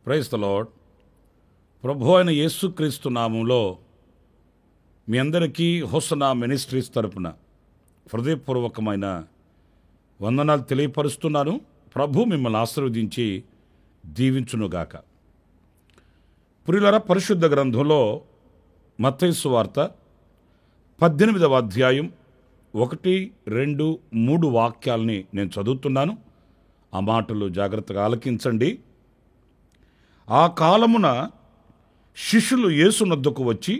Praise the lord. ప్రభు అయిన యేసుక్రీస్తు నామంలో మీ అందరికీ హోసనా మినిస్ట్రీస్ తరపున హృదయపూర్వకమైన వందనాలు తెలియపరుస్తున్నాను. ప్రభు మిమ్మల్ని ఆశీర్వదించి దీవించునుగాక. ప్రియులారా, పరిశుద్ధ గ్రంథంలో మత్తయి సువార్త 18వ అధ్యాయం 1, 2, 3 వాక్యాలని నేను చదువుతున్నాను. ఆ మాటలు జాగ్రత్తగా ఆలకించండి. ఆ కాలమున శిష్యులు యేసునొద్దకు వచ్చి,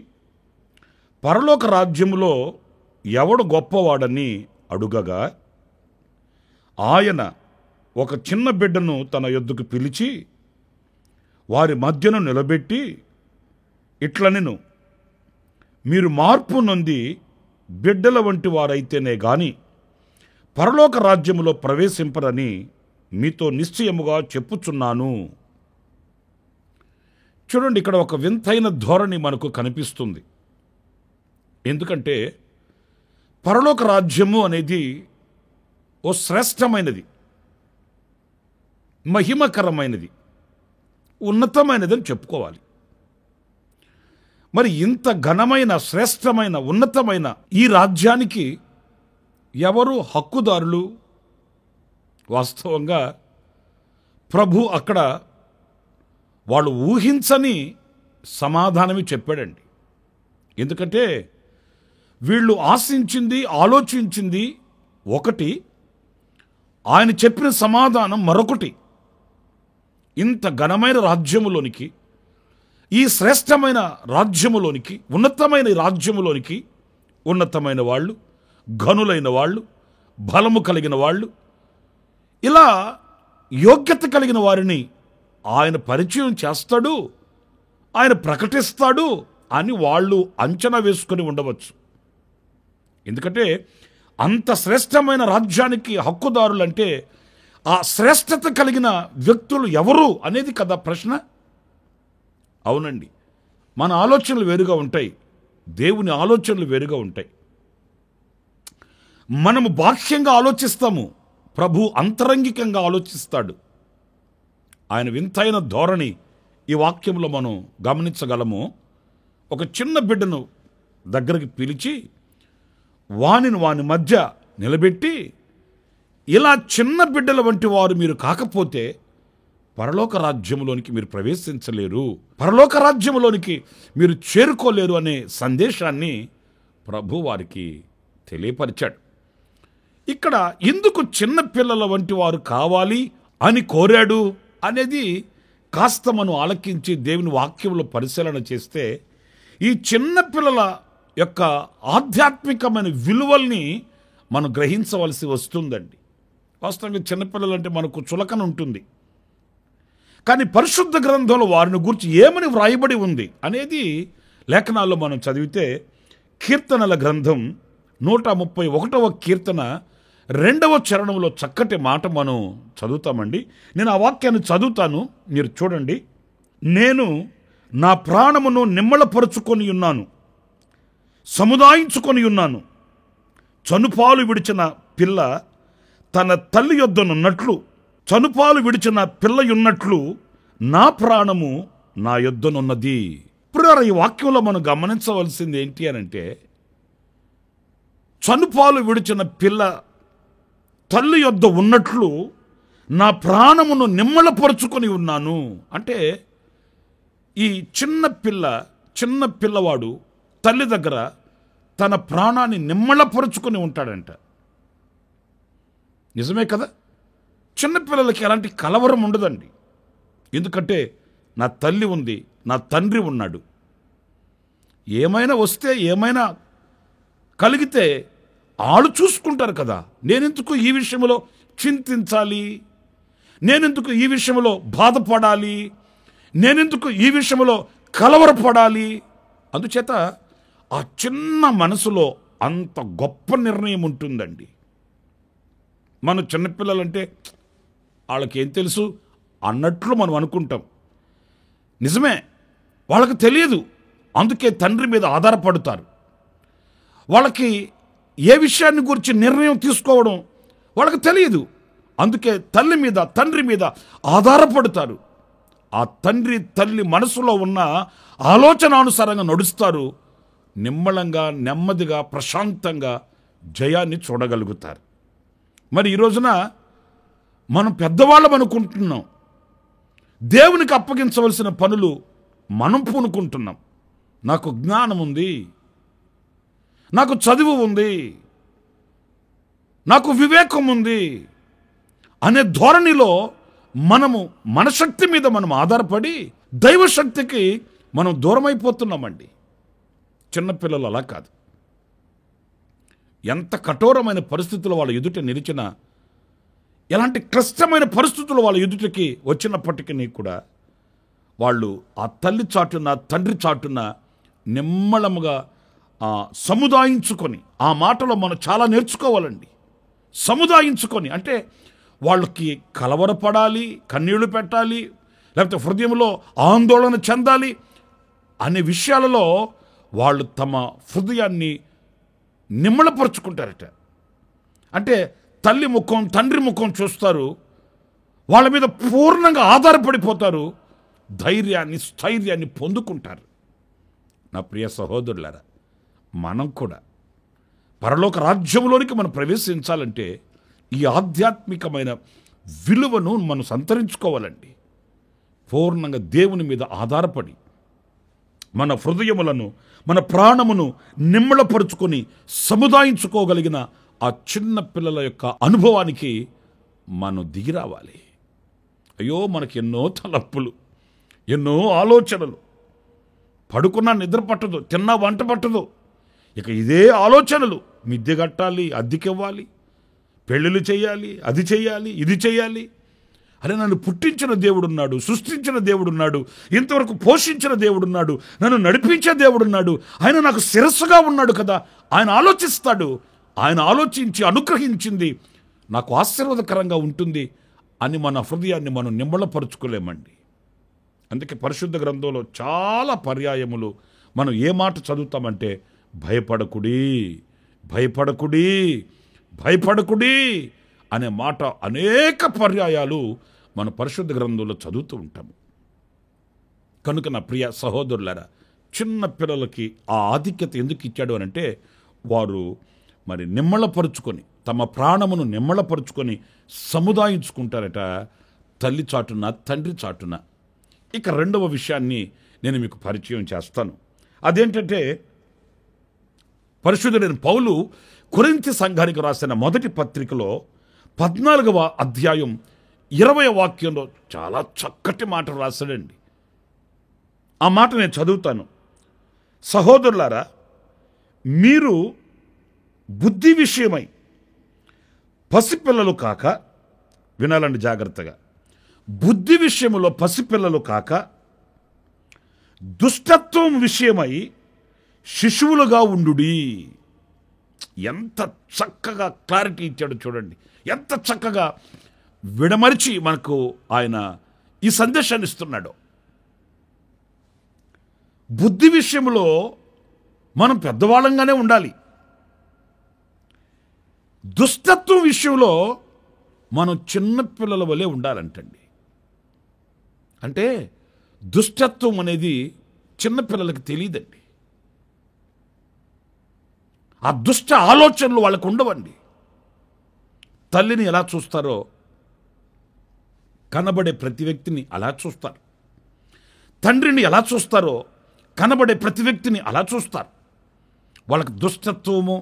పరలోక రాజ్యములో ఎవడు గొప్పవాడని అడుగగా, ఆయన ఒక చిన్న బిడ్డను తన యొద్దకు పిలిచి వారి మధ్యను నిలబెట్టి ఇట్లనెను, మీరు మార్పు నొంది బిడ్డల వంటి వారైతేనే గాని పరలోక రాజ్యములో ప్రవేశింపరని మీతో నిశ్చయముగా చెప్పుచున్నాను. చూడండి, ఇక్కడ ఒక వింతైన ధోరణి మనకు కనిపిస్తుంది. ఎందుకంటే పరలోక రాజ్యము అనేది ఓ శ్రేష్టమైనది, మహిమకరమైనది, ఉన్నతమైనది అని చెప్పుకోవాలి. మరి ఇంత ఘనమైన, శ్రేష్టమైన, ఉన్నతమైన ఈ రాజ్యానికి ఎవరు హక్కుదారులు? వాస్తవంగా ప్రభు అక్కడ వాళ్ళు ఊహించని సమాధానమే చెప్పాడండి. ఎందుకంటే వీళ్ళు ఆశించింది, ఆలోచించింది ఒకటి, ఆయన చెప్పిన సమాధానం మరొకటి. ఇంత ఘనమైన రాజ్యములోనికి, ఈ శ్రేష్టమైన రాజ్యములోనికి, ఉన్నతమైన రాజ్యములోనికి ఉన్నతమైన వాళ్ళు, ఘనులైన వాళ్ళు, బలము కలిగిన వాళ్ళు, ఇలా యోగ్యత కలిగిన వారిని ఆయన పరిచయం చేస్తాడు, ఆయన ప్రకటిస్తాడు అని వాళ్ళు అంచనా వేసుకొని ఉండవచ్చు. ఎందుకంటే అంత శ్రేష్టమైన రాజ్యానికి హక్కుదారులంటే ఆ శ్రేష్టత కలిగిన వ్యక్తులు ఎవరు అనేది కదా ప్రశ్న. అవునండి, మన ఆలోచనలు వేరుగా ఉంటాయి, దేవుని ఆలోచనలు వేరుగా ఉంటాయి. మనము బాహ్యంగా ఆలోచిస్తాము, ప్రభు అంతరంగికంగా ఆలోచిస్తాడు. ఆయన వింతైన ధోరణి ఈ వాక్యంలో మనం గమనించగలము. ఒక చిన్న బిడ్డను దగ్గరికి పిలిచి వాని మధ్య నిలబెట్టి, ఇలా చిన్న బిడ్డల వంటి వారు మీరు కాకపోతే పరలోక రాజ్యములోనికి మీరు ప్రవేశించలేరు, పరలోక రాజ్యములోనికి మీరు చేరుకోలేరు అనే సందేశాన్ని ప్రభు వారికి తెలియపరిచాడు. ఇక్కడ ఎందుకు చిన్న పిల్లల వంటి వారు కావాలి అని కోరాడు అనేది కాస్త మనం ఆలకించి దేవుని వాక్యంలో పరిశీలన చేస్తే, ఈ చిన్న పిల్లల యొక్క ఆధ్యాత్మికమైన విలువల్ని మనం గ్రహించవలసి వస్తుందండి. వాస్తవంగా చిన్నపిల్లలంటే మనకు చులకన ఉంటుంది, కానీ పరిశుద్ధ గ్రంథంలో వారిని గురించి ఏమని వ్రాయబడి ఉంది అనేది లేఖనాల్లో మనం చదివితే, కీర్తనల గ్రంథం 131వ కీర్తన 2వ చరణంలో చక్కటి మాట మనం చదువుతామండి. నేను ఆ వాక్యాన్ని చదువుతాను, మీరు చూడండి. నేను నా ప్రాణమును నిమ్మళపరుచుకొని ఉన్నాను, సముదాయించుకొని ఉన్నాను. చనుపాలు విడిచిన పిల్ల తన తల్లి యొద్దనున్నట్లు, చనుపాలు విడిచిన పిల్లయున్నట్లు నా ప్రాణము నా యొద్దనున్నది. ఇప్పుడు ఈ వాక్యంలో మనం గమనించవలసింది ఏంటి అనంటే, చనుపాలు విడిచిన పిల్ల తల్లి యొద్ద ఉన్నట్లు నా ప్రాణమును నిమ్మళపరుచుకొని ఉన్నాను. అంటే ఈ చిన్న పిల్లవాడు తల్లి దగ్గర తన ప్రాణాన్ని నిమ్మళపరుచుకొని ఉంటాడంట. నిజమే కదా? చిన్నపిల్లలకి ఎలాంటి కలవరం ఉండదండి. ఎందుకంటే నా తల్లి ఉంది, నా తండ్రి ఉన్నాడు. ఏమైనా వస్తే, ఏమైనా కలిగితే ఆళ్ళు చూసుకుంటారు కదా. నేనెందుకు ఈ విషయంలో చింతించాలి, నేనెందుకు ఈ విషయంలో బాధపడాలి, నేనెందుకు ఈ విషయంలో కలవరపడాలి? అందుచేత ఆ చిన్న మనసులో అంత గొప్ప నిర్ణయం ఉంటుందండి. మన చిన్నపిల్లలంటే వాళ్ళకేం తెలుసు అన్నట్లు మనం అనుకుంటాం. నిజమే, వాళ్ళకి తెలియదు, అందుకే తండ్రి మీద ఆధారపడతారు. వాళ్ళకి ఏ విషయాన్ని గురించి నిర్ణయం తీసుకోవడం వాళ్ళకి తెలియదు, అందుకే తల్లి మీద తండ్రి మీద ఆధారపడతారు. ఆ తండ్రి తల్లి మనసులో ఉన్న ఆలోచనానుసారంగా నడుస్తారు. నిమ్మళంగా, నెమ్మదిగా, ప్రశాంతంగా జయాన్ని చూడగలుగుతారు. మరి ఈ రోజున మనం పెద్దవాళ్ళం అనుకుంటున్నాం, దేవునికి అప్పగించవలసిన పనులు మనం పూనుకుంటున్నాం. నాకు జ్ఞానం ఉంది, నాకు చదువు ఉంది, నాకు వివేకం ఉంది అనే ధోరణిలో మనము మన శక్తి మీద మనం ఆధారపడి దైవశక్తికి మనం దూరం అయిపోతున్నామండి. చిన్నపిల్లలు అలా కాదు. ఎంత కఠోరమైన పరిస్థితులు వాళ్ళ ఎదుట నిలిచినా, ఎలాంటి క్లిష్టమైన పరిస్థితులు వాళ్ళ ఎదుటికి వచ్చినప్పటికీ కూడా వాళ్ళు ఆ తల్లి చాటున తండ్రి చాటున నిమ్మళముగా సముదాయించుకొని, ఆ మాటలో మనం చాలా నేర్చుకోవాలండి. సముదాయించుకొని అంటే వాళ్ళకి కలవరపడాలి, కన్నీళ్లు పెట్టాలి, లేకపోతే హృదయంలో ఆందోళన చెందాలి అనే విషయాలలో వాళ్ళు తమ హృదయాన్ని నిమ్మళపరుచుకుంటారట. అంటే తల్లి ముఖం తండ్రి ముఖం చూస్తారు, వాళ్ళ మీద పూర్ణంగా ఆధారపడిపోతారు, ధైర్యాన్ని స్థైర్యాన్ని పొందుకుంటారు. నా ప్రియ సహోదరులారా, మనం కూడా పరలోక రాజ్యంలోనికి మనం ప్రవేశించాలంటే ఈ ఆధ్యాత్మికమైన విలువను మనం సంతరించుకోవాలండి. పూర్ణంగా దేవుని మీద ఆధారపడి మన హృదయములను, మన ప్రాణమును నిమ్మళపరుచుకొని సముదాయించుకోగలిగిన ఆ చిన్న పిల్లల యొక్క అనుభవానికి మనం దిగి రావాలి. అయ్యో, మనకి ఎన్నో తలపులు, ఎన్నో ఆలోచనలు, పడుకున్నా నిద్ర పట్టదు, తిన్నా వంట పట్టదు, ఇక ఇదే ఆలోచనలు. మిద్దె కట్టాలి, అద్దెకివ్వాలి, పెళ్ళిళ్ళు చేయాలి, అది చేయాలి, ఇది చేయాలి. అరే, నన్ను పుట్టించిన దేవుడున్నాడు, సృష్టించిన దేవుడున్నాడు, ఇంతవరకు పోషించిన దేవుడున్నాడు, నన్ను నడిపించే దేవుడున్నాడు, ఆయన నాకు శిరస్సుగా ఉన్నాడు కదా, ఆయన ఆలోచిస్తాడు, ఆయన ఆలోచించి అనుగ్రహించింది నాకు ఆశీర్వాదకరంగా ఉంటుంది అని మన హృదయాన్ని మనం నిమ్మళపరుచుకోలేమండి. అందుకే పరిశుద్ధ గ్రంథంలో చాలా పర్యాయములు మనం ఏ మాట చదువుతామంటే భయపడకుడి, భయపడకుడి, భయపడకుడి అనే మాట అనేక పర్యాయాలు మన పరిశుద్ధ గ్రంథంలో చదువుతూ ఉంటాము. కనుక నా ప్రియ సహోదరులారా, చిన్న పిల్లలకి ఆ ఆధిక్యత ఎందుకు ఇచ్చాడు అని అంటే వారు మరి నిమ్మళపరుచుకొని, తమ ప్రాణమును నిమ్మళపరుచుకొని సముదాయించుకుంటారట తల్లి చాటున తండ్రి చాటున. ఇక రెండవ విషయాన్ని నేను మీకు పరిచయం చేస్తాను. అదేంటంటే పరిశుద్ధుడైన పౌలు కొరింథీ సంఘానికి రాసిన మొదటి పత్రికలో 14వ అధ్యాయం 20వ వాక్యంలో చాలా చక్కటి మాట రాశాడండి. ఆ మాట నేను చదువుతాను. సహోదరులారా, మీరు బుద్ధి విషయమై పసిపిల్లలు కాక, వినాలండి జాగ్రత్తగా, బుద్ధి విషయంలో పసిపిల్లలు కాక దుష్టత్వం విషయమై శిశువులుగా ఉండుడి. ఎంత చక్కగా క్లారిటీ ఇచ్చాడు చూడండి, ఎంత చక్కగా విడమరిచి మనకు ఆయన ఈ సందేశాన్ని ఇస్తున్నాడు. బుద్ధి విషయంలో మనం పెద్దవాళ్ళంగానే ఉండాలి, దుష్టత్వం విషయంలో మనం చిన్నపిల్లల వలె ఉండాలంటండి. అంటే దుష్టత్వం అనేది చిన్నపిల్లలకి తెలియదండి, ఆ దుష్ట ఆలోచనలు వాళ్ళకు ఉండవండి. తల్లిని ఎలా చూస్తారో కనబడే ప్రతి వ్యక్తిని అలా చూస్తారు, తండ్రిని ఎలా చూస్తారో కనబడే ప్రతి వ్యక్తిని అలా చూస్తారు. వాళ్ళకి దుష్టత్వము,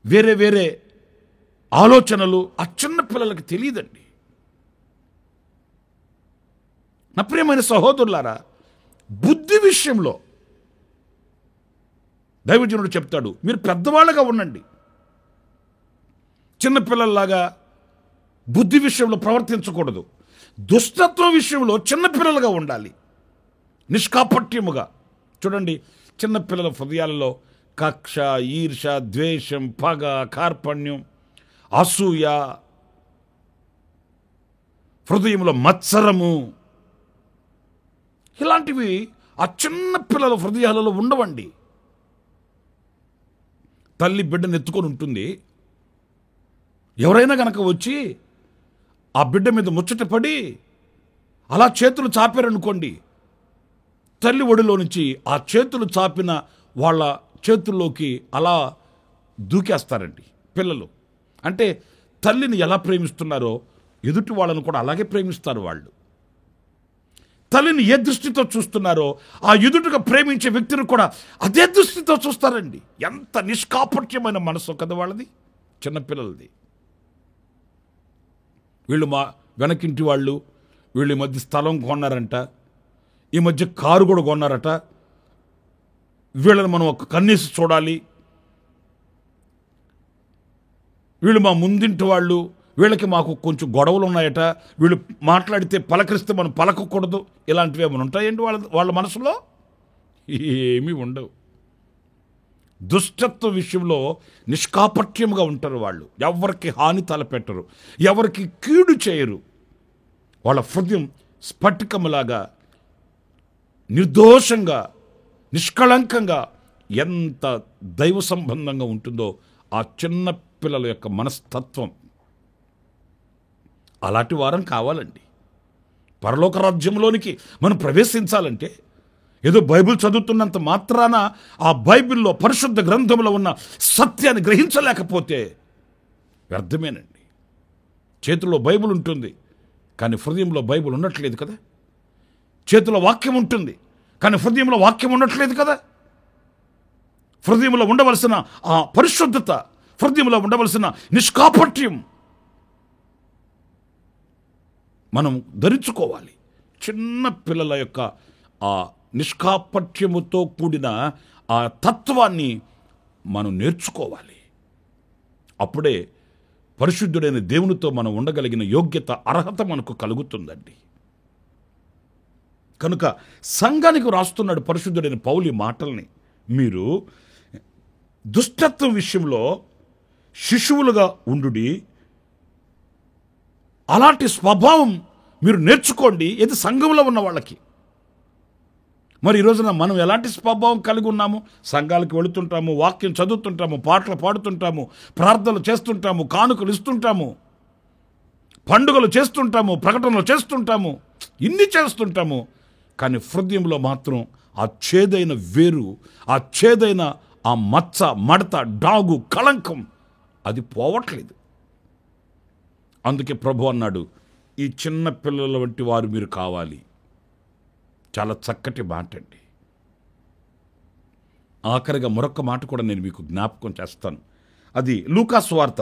వేరే వేరే ఆలోచనలు ఆ చిన్న పిల్లలకి తెలియదండి. నా ప్రియమైన సహోదరులారా, బుద్ధి విషయంలో దైవజనుడు చెప్తాడు, మీరు పెద్దవాళ్ళగా ఉండండి, చిన్నపిల్లల్లాగా బుద్ధి విషయంలో ప్రవర్తించకూడదు. దుష్టత్వం విషయంలో చిన్నపిల్లలుగా ఉండాలి, నిష్కాపట్యముగా. చూడండి, చిన్నపిల్లల హృదయాలలో కక్ష, ఈర్ష, ద్వేషం, పగ, కార్పణ్యం, అసూయ, హృదయంలో మత్సరము, ఇలాంటివి ఆ చిన్న పిల్లల హృదయాలలో ఉండవండి. తల్లి బిడ్డను ఎత్తుకొని ఉంటుంది. ఎవరైనా గనక వచ్చి ఆ బిడ్డ మీద ముచ్చటపడి అలా చేతులు చాపారనుకోండి, తల్లి ఒడిలో నుంచి ఆ చేతులు చాపిన వాళ్ళ చేతుల్లోకి అలా దూకేస్తారండి పిల్లలు. అంటే తల్లిని ఎలా ప్రేమిస్తున్నారో ఎదుటి వాళ్ళను కూడా అలాగే ప్రేమిస్తారు వాళ్ళు. తల్లిని ఏ దృష్టితో చూస్తున్నారో ఆ ఎదుటిగా ప్రేమించే వ్యక్తిని కూడా అదే దృష్టితో చూస్తారండి. ఎంత నిష్కాపట్యమైన మనసు కదా వాళ్ళది, చిన్నపిల్లలది. వీళ్ళు మా వెనకింటి వాళ్ళు, వీళ్ళు ఈ మధ్య స్థలం కొన్నారంట, ఈ మధ్య కారు కూడా కొన్నారట, వీళ్ళని మనం ఒక కన్నేసి చూడాలి, వీళ్ళు మా ముందింటి వాళ్ళు, వీళ్ళకి మాకు కొంచెం గొడవలు ఉన్నాయట, వీళ్ళు మాట్లాడితే పలకరిస్తే మనం పలకకూడదు, ఇలాంటివి ఏమైనా ఉంటాయండి వాళ్ళ మనసులో? ఏమీ ఉండవు. దుష్టత్వ విషయంలో నిష్కాపట్యముగా ఉంటారు వాళ్ళు. ఎవరికి హాని తలపెట్టరు, ఎవరికి కీడు చేయరు. వాళ్ళ హృదయం స్ఫటికములాగా నిర్దోషంగా, నిష్కళంకంగా, ఎంత దైవ సంబంధంగా ఉంటుందో ఆ చిన్న పిల్లల యొక్క మనస్తత్వం. అలాంటి వారం కావాలండి. పరలోక రాజ్యంలోనికి మనం ప్రవేశించాలంటే ఏదో బైబిల్ చదువుతున్నంత మాత్రాన ఆ బైబిల్లో, పరిశుద్ధ గ్రంథంలో ఉన్న సత్యాన్ని గ్రహించలేకపోతే వ్యర్థమేనండి. చేతిలో బైబిల్ ఉంటుంది కానీ హృదయంలో బైబిల్ ఉండట్లేదు కదా. చేతిలో వాక్యం ఉంటుంది కానీ హృదయంలో వాక్యం ఉండట్లేదు కదా. హృదయంలో ఉండవలసిన ఆ పరిశుద్ధత, హృదయంలో ఉండవలసిన నిష్కాపట్యం మనం ధరించుకోవాలి. చిన్న పిల్లల యొక్క ఆ నిష్కాపట్యముతో కూడిన ఆ తత్వాన్ని మనం నేర్చుకోవాలి. అప్పుడే పరిశుద్ధుడైన దేవునితో మనం ఉండగలిగిన యోగ్యత, అర్హత మనకు కలుగుతుందండి. కనుక సంఘానికి రాస్తున్నాడు పరిశుద్ధుడైన పౌలు మాటల్ని, మీరు దుష్టత్వం విషయంలో శిశువులుగా ఉండుడి, అలాంటి స్వభావం మీరు నేర్చుకోండి. ఇది సంఘంలో ఉన్న వాళ్ళకి. మరి ఈ రోజున మనం ఎలాంటి స్వభావం కలిగి ఉన్నాము? సంఘాలకు వెళుతుంటాము, వాక్యం చదువుతుంటాము, పాటలు పాడుతుంటాము, ప్రార్థనలు చేస్తుంటాము, కానుకలు ఇస్తుంటాము, పండుగలు చేస్తుంటాము, ప్రకటనలు చేస్తుంటాము, ఇన్ని చేస్తుంటాము. కానీ హృదయంలో మాత్రం ఆ చేదైన వేరు, ఆ చేదైన ఆ మచ్చ, మడత, డాగు, కళంకం అది పోవట్లేదు. అందుకే ప్రభు అన్నాడు, ఈ చిన్న పిల్లల వంటి వారు మీరు కావాలి. చాలా చక్కటి మాట అండి. ఆఖరిగా మరొక మాట కూడా నేను మీకు జ్ఞాపకం చేస్తాను. అది లూకా సువార్త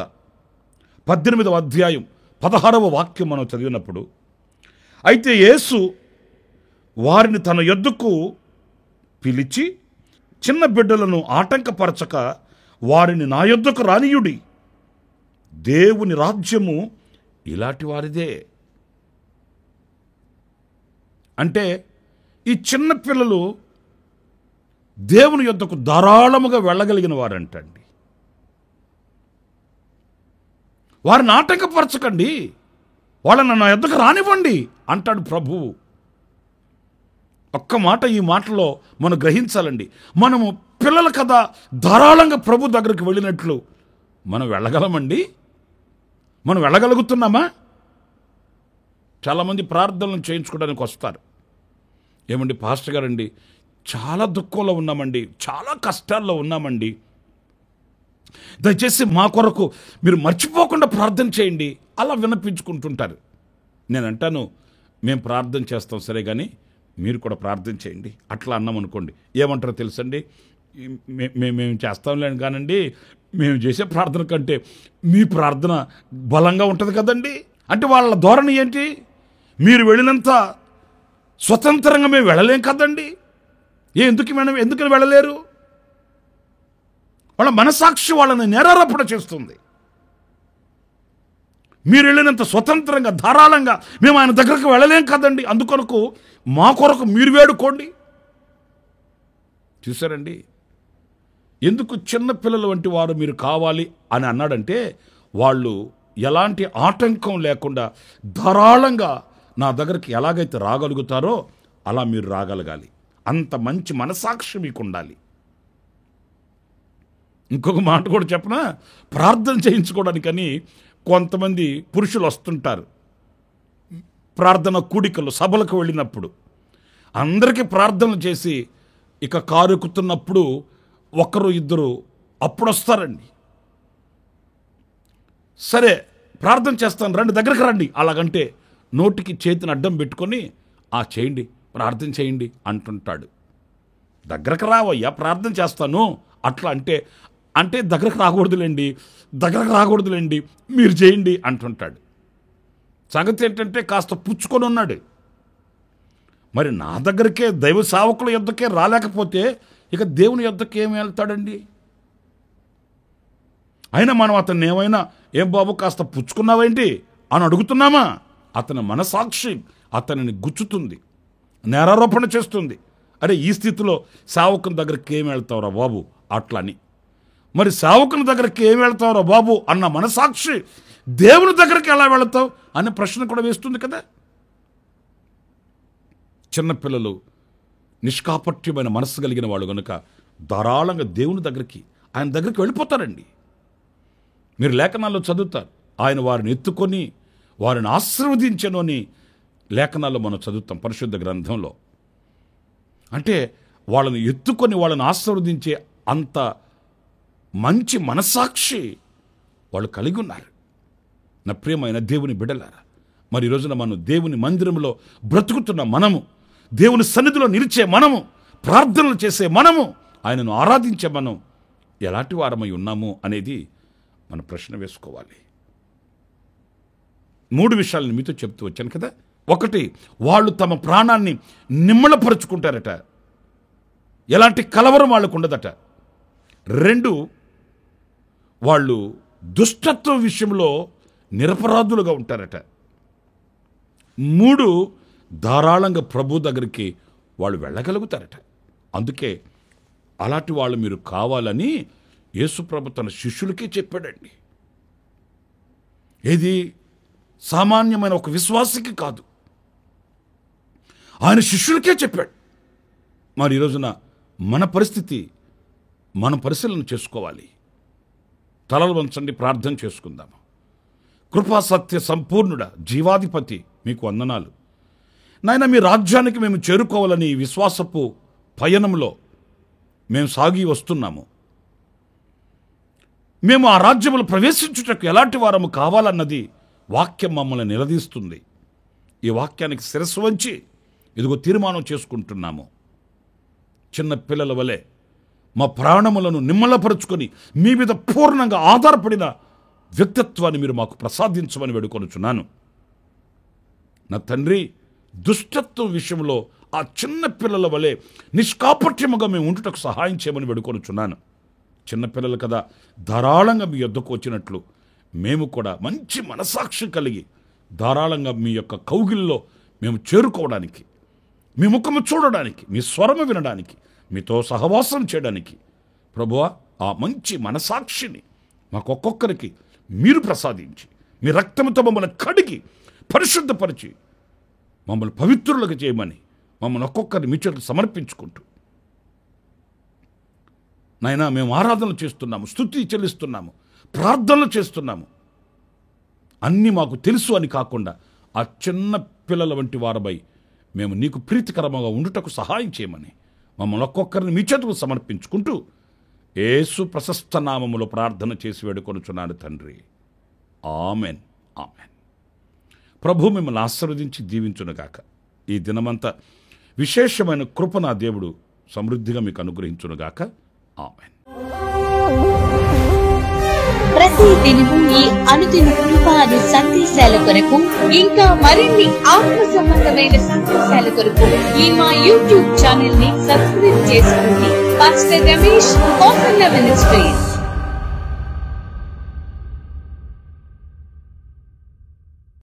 18వ అధ్యాయం 16వ వాక్యం మనం చదివినప్పుడు, అయితే యేసు వారిని తన యొద్దకు పిలిచి, చిన్న బిడ్డలను ఆటంకపరచక వారిని నా యొద్దకు రానియుడి, దేవుని రాజ్యము ఇలాంటి వారిదే. అంటే ఈ చిన్న పిల్లలు దేవుని యొద్దకు ధారాళముగా వెళ్ళగలిగిన వారంటండి. వారిని ఆటంకపరచకండి, వాళ్ళని నా యొద్దకు రానివ్వండి అంటాడు ప్రభువు. ఒక్క మాట ఈ మాటలో మనం గ్రహించాలండి. మనము పిల్లల కదా ధారాళంగా ప్రభు దగ్గరికి వెళ్ళినట్లు మనం వెళ్ళగలమండి? మనం వెళ్ళగలుగుతున్నామా? చాలామంది ప్రార్థనలు చేయించుకోవడానికి వస్తారు. ఏమండి పాస్టర్ గారండి, చాలా దుఃఖంలో ఉన్నామండి, చాలా కష్టాల్లో ఉన్నామండి, దయచేసి మా కొరకు మీరు మర్చిపోకుండా ప్రార్థన చేయండి, అలా విన్నపించుకుంటుంటారు. నేను అంటాను, మేము ప్రార్థన చేస్తాం సరే, కానీ మీరు కూడా ప్రార్థన చేయండి. అట్లా అన్నాం అనుకోండి, ఏమంటారో తెలుసండి, మేము చేస్తాంలేండి కానండి, మేము చేసే ప్రార్థన కంటే మీ ప్రార్థన బలంగా ఉంటుంది కదండి. అంటే వాళ్ళ ధోరణి ఏంటి? మీరు వెళ్ళినంత స్వతంత్రంగా మేము వెళ్ళలేం కదండి. ఎందుకని వెళ్ళలేరు? వాళ్ళ మనసాక్షి వాళ్ళని నేరారోపణ చేస్తుంది. మీరు వెళ్ళినంత స్వతంత్రంగా ధారాళంగా మేము ఆయన దగ్గరకు వెళ్ళలేం కదండి. అందుకొరకు మా కొరకు మీరు వేడుకోండి. చూసారండి, ఎందుకు చిన్న పిల్లల వంటి వారు మీరు కావాలి అని అన్నాడంటే, వాళ్ళు ఎలాంటి ఆటంకం లేకుండా ధారాళంగా నా దగ్గరికి ఎలాగైతే రాగలుగుతారో అలా మీరు రాగలగాలి. అంత మంచి మనసాక్షి మీకు ఉండాలి. ఇంకొక మాట కూడా చెప్పనా, ప్రార్థన చేయించుకోవడానికని కొంతమంది పురుషులు వస్తుంటారు. ప్రార్థన కూడికలు సభలకు వెళ్ళినప్పుడు అందరికీ ప్రార్థనలు చేసి ఇక కారు ఎక్కుతున్నప్పుడు ఒకరు ఇద్దరు అప్పుడు వస్తారండి. సరే ప్రార్థన చేస్తాను రండి, దగ్గరకు రండి అలాగంటే నోటికి చేతిని అడ్డం పెట్టుకొని చేయండి, ప్రార్థన చేయండి అంటుంటాడు. దగ్గరకు రావయ్యా ప్రార్థన చేస్తాను అట్లా అంటే దగ్గరకు రాకూడదులేండి మీరు చేయండి అంటుంటాడు. సంగతి ఏంటంటే కాస్త పుచ్చుకొని ఉన్నాడు. మరి నా దగ్గరికే దైవ సేవకుల యొద్దకే రాలేకపోతే ఇక దేవుని యొద్దకి ఏమి వెళ్తాడండి? అయినా మనం అతన్ని ఏమైనా ఏం బాబు కాస్త పుచ్చుకున్నావేంటి అని అడుగుతున్నామా? అతని మనసాక్షి అతనిని గుచ్చుతుంది, నేరారోపణ చేస్తుంది. అరే ఈ స్థితిలో సేవకుని దగ్గరికి ఏమి వెళ్తావురా బాబు అట్లని. మరి సేవకుని దగ్గరికి ఏమి వెళ్తావురా బాబు అన్న మనసాక్షి దేవుని దగ్గరికి ఎలా వెళతావు అనే ప్రశ్న కూడా వేస్తుంది కదా. చిన్నపిల్లలు నిష్కాపట్యమైన మనస్సు కలిగిన వాళ్ళు కనుక ధారాళంగా దేవుని దగ్గరికి ఆయన దగ్గరికి వెళ్ళిపోతారండి. మీరు లేఖనాల్లో చదువుతారు, ఆయన వారిని ఎత్తుకొని వారిని ఆశీర్వదించను అని లేఖనాల్లో మనం చదువుతాం పరిశుద్ధ గ్రంథంలో. అంటే వాళ్ళని ఎత్తుకొని వాళ్ళని ఆశీర్వదించే అంత మంచి మనస్సాక్షి వాళ్ళు కలిగి ఉన్నారు. నా ప్రియమైన దేవుని బిడ్డలారా, మరి ఈ రోజున మనం దేవుని మందిరంలో బ్రతుకుతున్న మనము, దేవుని సన్నిధిలో నిలిచే మనము, ప్రార్థనలు చేసే మనము, ఆయనను ఆరాధించే మనం ఎలాంటి వారమై ఉన్నాము అనేది మన ప్రశ్న వేసుకోవాలి. 3 విషయాలను మీతో చెప్తూ వచ్చాను కదా. 1, వాళ్ళు తమ ప్రాణాన్ని నిమ్మళపరుచుకుంటారట, ఎలాంటి కలవరం వాళ్ళకు ఉండదట. 2, వాళ్ళు దుష్టత్వం విషయంలో నిరపరాధులుగా ఉంటారట. 3, ధారాళంగా ప్రభు దగ్గరికి వాళ్ళు వెళ్ళగలుగుతారట. అందుకే అలాంటి వాళ్ళు మీరు కావాలని యేసుప్రభు తన శిష్యులకే చెప్పాడండి. ఏది సామాన్యమైన ఒక విశ్వాసికి కాదు, ఆయన శిష్యులకే చెప్పాడు. మరి ఈ రోజున మన పరిస్థితి మనం పరిశీలన చేసుకోవాలి. తలలు వంచండి, ప్రార్థన చేసుకుందాము. కృపా సత్య సంపూర్ణుడ జీవాధిపతి మీకు వందనాలు నాయన. మీ రాజ్యానికి మేము చేరుకోవాలని విశ్వాసపు పయనంలో మేము సాగి వస్తున్నాము. మేము ఆ రాజ్యములు ప్రవేశించుటకు ఎలాంటి వారము కావాలన్నది వాక్యం మమ్మల్ని నిలదీస్తుంది. ఈ వాక్యానికి శిరస్సు వంచి ఇదిగో తీర్మానం చేసుకుంటున్నాము. చిన్న పిల్లల వలె మా ప్రాణములను నిమ్మలపరుచుకొని మీ మీద పూర్ణంగా ఆధారపడిన వ్యక్తిత్వాన్ని మీరు మాకు ప్రసాదించమని వేడుకొనుచున్నాను. నా తండ్రి, దుష్టత్వం విషయంలో ఆ చిన్న పిల్లల వలె నిష్కాపట్యముగా మేము ఉంటుటకు సహాయం చేయమని వేడుకొనుచున్నాను. చిన్నపిల్లలు కదా, ధారాళంగా మీ యొద్దకు వచ్చినట్లు మేము కూడా మంచి మనసాక్షి కలిగి ధారాళంగా మీ యొక్క కౌగిల్లో మేము చేరుకోవడానికి, మీ ముఖము చూడడానికి, మీ స్వరము వినడానికి, మీతో సహవాసం చేయడానికి ప్రభువా ఆ మంచి మనసాక్షిని మాకొక్కొక్కరికి మీరు ప్రసాదించి మీ రక్తముతో మమ్మల్ని కడిగి పరిశుద్ధపరిచి మమ్మల్ని పవిత్రులకు చేయమని మమ్మల్ని ఒక్కొక్కరిని మీ చేతులకు సమర్పించుకుంటూ నాయనా మేము ఆరాధనలు చేస్తున్నాము, స్తుతి చెల్లిస్తున్నాము, ప్రార్థనలు చేస్తున్నాము. అన్నీ మాకు తెలుసు అని కాకుండా ఆ చిన్న పిల్లల వంటి వారమై మేము నీకు ప్రీతికరంగా ఉండుటకు సహాయం చేయమని మమ్మల్ని ఒక్కొక్కరిని మీ చేతులకు సమర్పించుకుంటూ యేసు ప్రశస్త నామములో ప్రార్థన చేసి వేడుకొనుచున్నాను తండ్రి. Amen, amen. ప్రభు మిమ్మల్ని ఆశీర్వదించి దీవించునుగాక. ఈ దినమంతా విశేషమైన కృప నా దేవుడు సమృద్ధిగా మీకు అనుగ్రహించునుగాక. ఆమెన్. ప్రతి దినము ఈ అనుదిన కృపాది సందేశాల కొరకు ఇంకా మరిన్ని ఆత్మ సంబంధమైన సందేశాల కొరకు ఈ మా యూట్యూబ్ ఛానల్ ని సబ్స్క్రైబ్ చేసుకోండి. Pastor Ramesh Kosanna ministries.